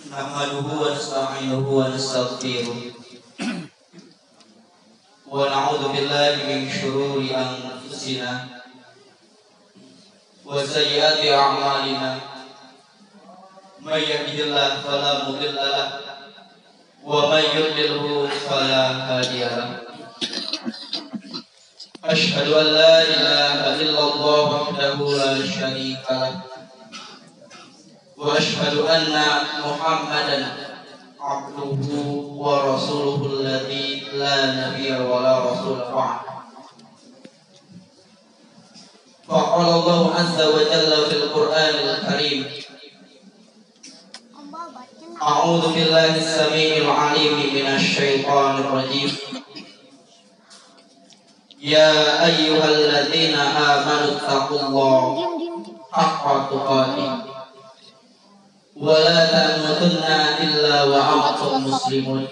نحمده ونستعينه ونستغفره ونعوذ بالله من شرور أنفسنا وسيئات أعمالنا من يهده الله فلا مضل له ومن يضلل فلا هادي له أشهد أن لا إله إلا الله وحده لا شريك له وأشهد أن محمدا عبده ورسوله الذي لا نبي ولا رسول بعد فقال الله عز وجل في القرآن الكريم أعوذ بالله السميع العليم من الشيطان الرجيم يا أيها الذين آمنوا اتقوا الله حق تقاته ولا تموتن إلا وأنتم مسلمون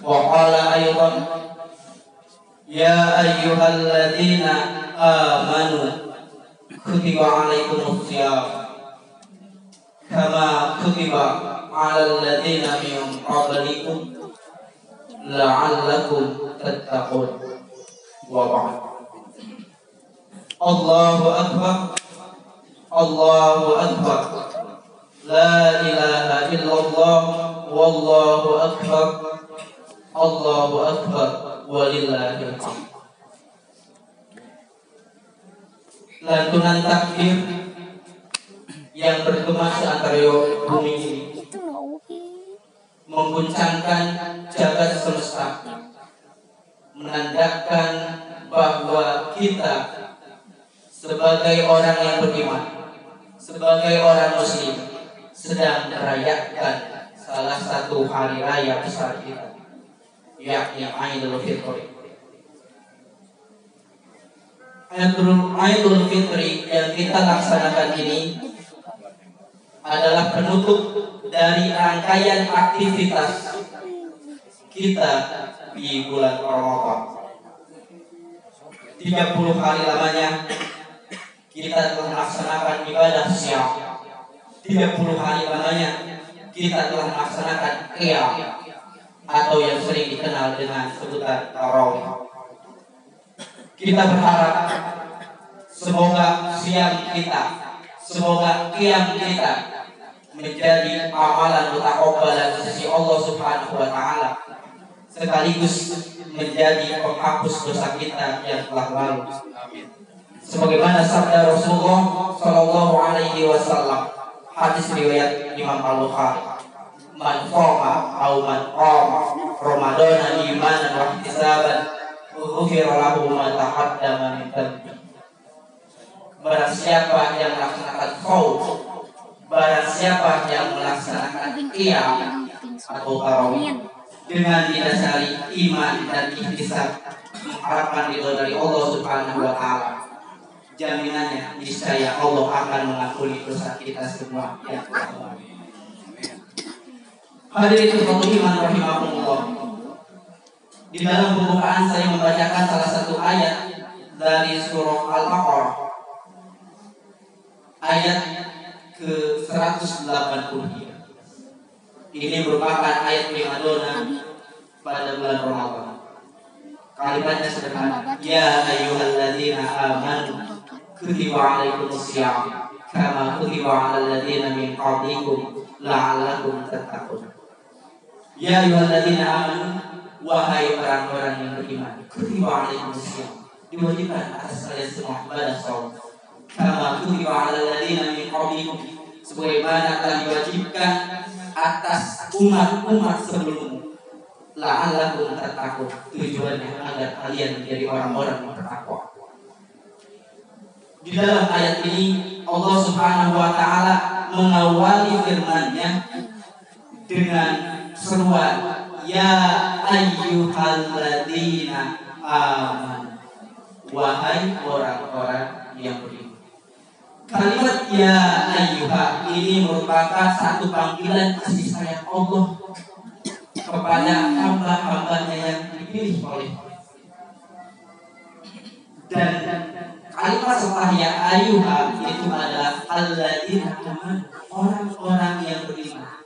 وقال أيضا يا أيها الذين آمنوا كتب عليكم الصيام كما كتب على الذين من قبلكم لعلكم تتقون وبعد الله أكبر الله أكبر لا إله إلا الله والله أكبر الله أكبر ولله الحمد. Lantunan takbir yang bergema seantara bumi ini mengguncangkan jagat semesta, menandakan bahwa kita sebagai orang yang beriman, sebagai orang muslim sedang merayakan salah satu hari raya besar kita, yakni Idul Fitri. Idul Fitri yang kita laksanakan ini adalah penutup dari rangkaian aktivitas kita di bulan Ramadan. 30 hari lamanya kita telah melaksanakan ibadah siang. 30 hari lamanya kita telah melaksanakan qiyam atau yang sering dikenal dengan sebutan tarawih. Kita berharap semoga siang kita, semoga qiyam kita menjadi amalan mutaqabbalan di sisi Allah Subhanahu wa taala, sekaligus menjadi penghapus dosa kita yang telah lalu. Sebagaimana sabda Rasulullah sallallahu alaihi wasallam, hadis riwayat Imam Al-Bukhari, man qama aw man qama ramadana imanan wa ihtisaban ghufira lahu ma taqaddama min dhanbi. Barang siapa yang melaksanakan qaum, barang siapa yang melaksanakan qiyam atau tarawih dengan didasari iman dan ihtisab, mengharapkan ridho dari Allah Subhanahu wa taala, jaminannya niscaya Allah akan mengampuni dosa kita semua yang telah lalu. Hadirin iman rahimahumullah, di dalam pembukaan saya membacakan salah satu ayat dari surah Al-Baqarah, ayat ke-183. Ini merupakan ayat primadona pada bulan Ramadan. Kalimatnya sederhana, ya ayyuhalladzina amanu kutiba alaikumusiyam kama kutiba alal ladzina min qablikum la'allakum tattaqun. Ya ayyuhalladzina amanu, wahai orang-orang yang beriman, kutiba alaikumusiyam, diwajibkan atas kalian semua ibadah saum. Kama kutiba alal ladzina min qablikum, sebagaimana telah diwajibkan atas umat-umat sebelummu. La'allakum tattaqun, tujuannya agar kalian menjadi orang-orang yang bertakwa. Di dalam ayat ini Allah Subhanahu wa taala mengawali firman-Nya dengan seruan ya ayyuhalladzina amanu, wahai orang-orang yang beriman. Kalimat ya ayyuha ini merupakan satu panggilan kasih sayang Allah kepada hamba-hambanya yang dipilih oleh. Dan kalimat setelah ya ayyuha itu adalah alladzina amanu, orang-orang yang beriman,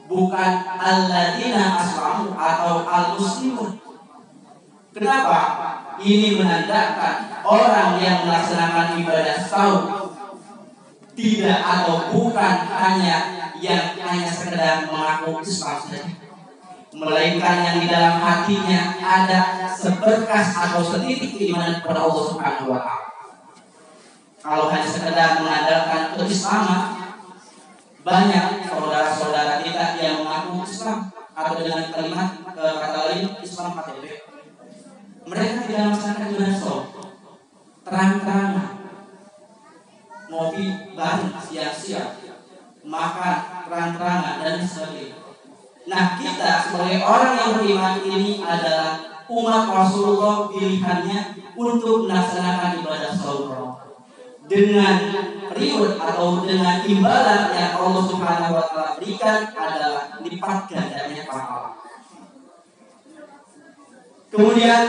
bukan alladzina aslamu atau al-muslimun. Kenapa? Ini menandakan orang yang melaksanakan ibadah saum tidak atau bukan hanya yang hanya sekedar mengaku Islam saja, melainkan yang di dalam hatinya ada seberkas atau setitik keimanan kepada Allah Subhanahu wa Ta'ala. Kalau hanya sekedar mengandalkan keislaman, banyak saudara-saudara kita yang mengaku Islam atau dengan kalimat kata lain Islam KTP, mereka tidak melaksanakan ibadah saum, terang-terangan, ngopi bareng siang-siang, makan terang-terangan dan sebagainya. Nah, kita sebagai orang yang beriman ini adalah umat Rasulullah, pilihannya untuk melaksanakan ibadah saum dengan reward atau dengan imbalan yang Allah Subhanahu wa Ta'ala berikan adalah lipat gandanya pahala. Kemudian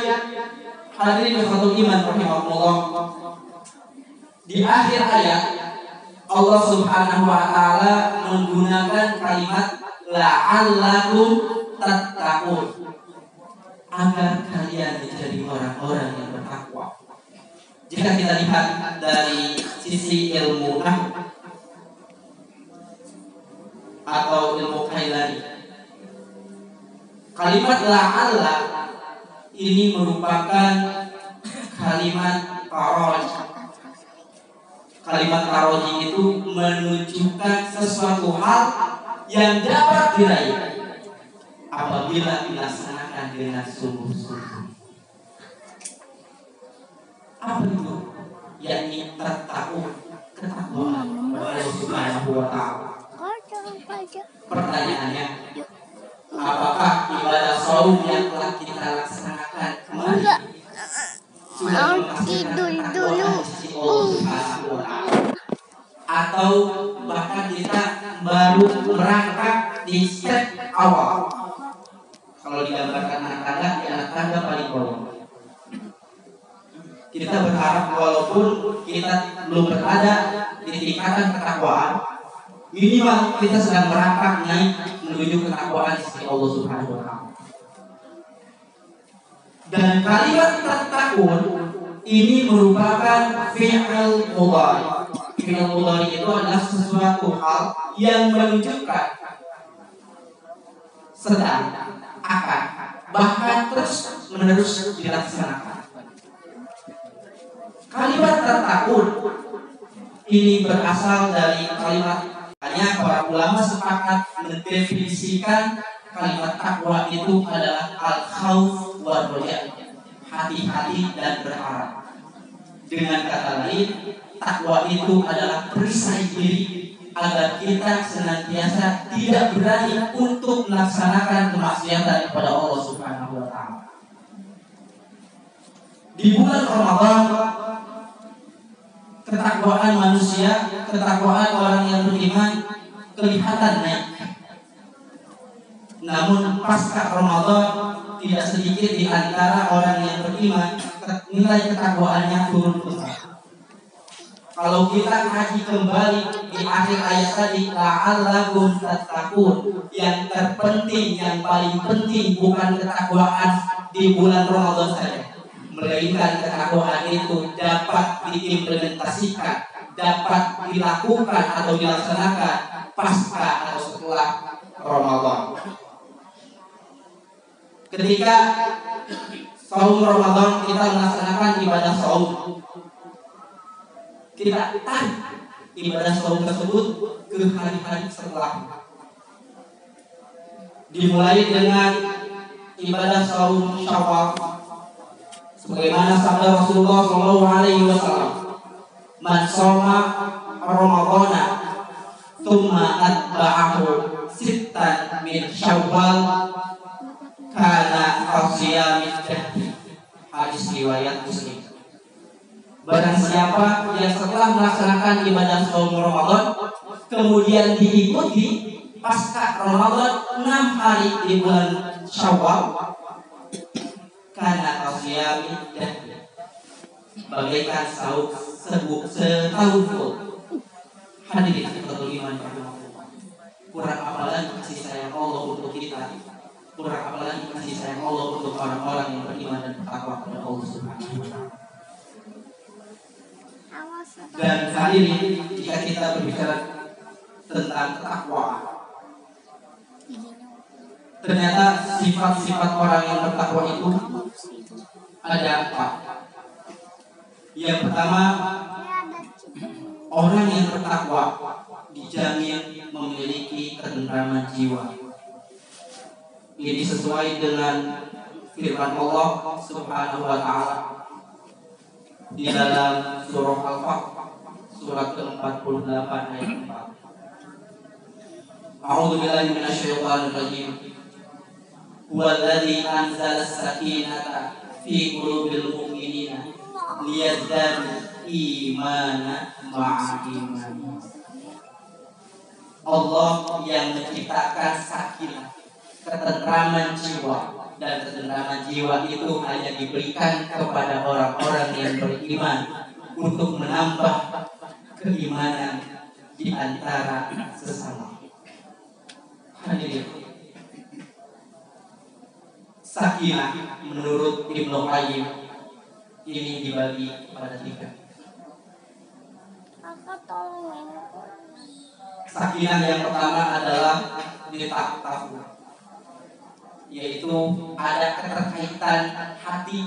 hadirin satu iman rahimahullah, di akhir ayat Allah Subhanahu wa Ta'ala menggunakan kalimat la'allakum tattaqun, agar kalian menjadi orang-orang yang bertakwa. Jika kita lihat dari sisi ilmu nahwu atau ilmu kailani, kalimat la'alla ini merupakan kalimat taroj. Kalimat taroji itu menunjukkan sesuatu hal yang dapat diraih apabila dilaksanakan dengan sungguh-sungguh. Apa itu? Yakni ketakwaan kepada Allah Subhanahu wa Ta'ala. Pertanyaannya, apakah ibadah saum yang telah kita laksanakan kemarin sudah menghasilkan ketakwaan di sisi Allah Subhanahu wa Ta'ala, atau bahkan kita baru merangkak di step awal? Kalau digambarkan anak tangga, di anak tangga paling bawah. Kita berharap walaupun kita belum berada di tingkatan ketakwaan, minimal kita sedang merangkak naik menuju ketakwaan di sisi Allah Subhanahu wa Ta'ala. Dan kalimat tattaqun ini merupakan fi'il mudhari. Fi'il mudhari itu adalah sesuatu hal yang menunjukkan sedang, akan, bahkan terus menerus dilaksanakan. Kalimat tattaqun ini berasal dari kalimat, hanya para ulama sepakat mendefinisikan kalimat takwa itu adalah al-khauf wa roja, hati-hati dan berharap. Dengan kata lain, takwa itu adalah perisai diri agar kita senantiasa tidak berani untuk melaksanakan kemaksiatan kepada Allah Subhanahu wa Ta'ala. Di bulan Ramadan, ketakwaan manusia, ketakwaan orang yang beriman kelihatan naik. Namun pasca Ramadan, tidak sedikit di antara orang yang beriman nilai ketakwaannya turun pesat. Kalau kita kaji kembali di akhir ayat tadi, la'allakum tattaqun, yang terpenting, yang paling penting bukan ketakwaan di bulan Ramadan saja, melainkan ketakwaan itu dapat diimplementasikan, dapat dilakukan atau dilaksanakan pasca atau setelah Ramadan. Ketika saum Ramadan kita melaksanakan ibadah saum, kita tarik ibadah saum tersebut ke hari-hari setelah. Dimulai dengan ibadah saum Syawal, sebagaimana sabda Rasulullah SAW, man shoma Ramadana tsumma atba'ahu sittan min Syawal kana qasiyamid dahri. Hadis riwayat Muslim. Barang siapa yang setelah melaksanakan ibadah saum Ramadan kemudian diikuti pasca Ramadan 6 hari di bulan Syawal, kana qasiyamid dahri, bagaikan setahun full. Hadirin sekalian iman. kurang apalagi kasih sayang Allah untuk kita, kurang apalagi kasih sayang Allah untuk orang-orang yang beriman dan bertakwa kepada Allah Subhanahu wa Ta'ala. Dan kali ini jika kita berbicara tentang takwa, ternyata sifat-sifat orang yang bertakwa itu ada 4. Yang pertama, orang yang bertakwa dijamin memiliki ketentraman jiwa. Ini sesuai dengan firman Allah Subhanahu wa Ta'ala di dalam surah Al-Fatih surat ke-48 ayat 4. A'udzu billahi minasyaitonir rajim. Huwallazi anzala as-sakinata fi qulubil mu'minina liyazdadu imanan ma'a iman. Allah yang menciptakan sakinah, ketentraman jiwa, dan ketentraman jiwa itu hanya diberikan kepada orang-orang yang beriman untuk menambah keimanan di antara sesama. Hadirin, sakinah menurut Ibnu Qayyim ini dibagi pada 3. Sakinah yang pertama adalah ditaqwa, yaitu ada keterkaitan hati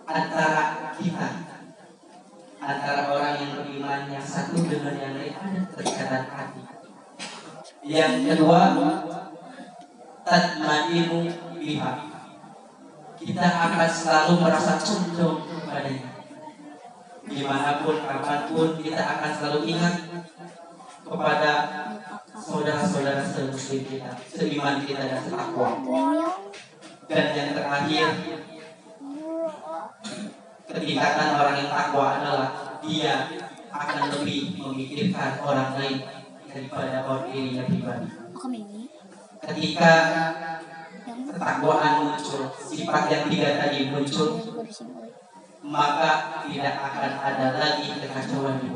antara kita, antara orang yang beriman yang satu dengan yang lain, ada keterkaitan hati. Yang kedua, tatmainu biha, kita akan selalu merasa condong kepadanya. Dimanapun, kapanpun, kita akan selalu ingat kepada saudara-saudara semuslim kita, seiman kita dan setakwa. Dan yang terakhir, ketingkatan orang yang takwa adalah dia akan lebih memikirkan orang lain daripada dirinya pribadi. Ketika ketakwaan muncul, sifat yang 3 tadi muncul, maka tidak akan ada lagi kekacauan di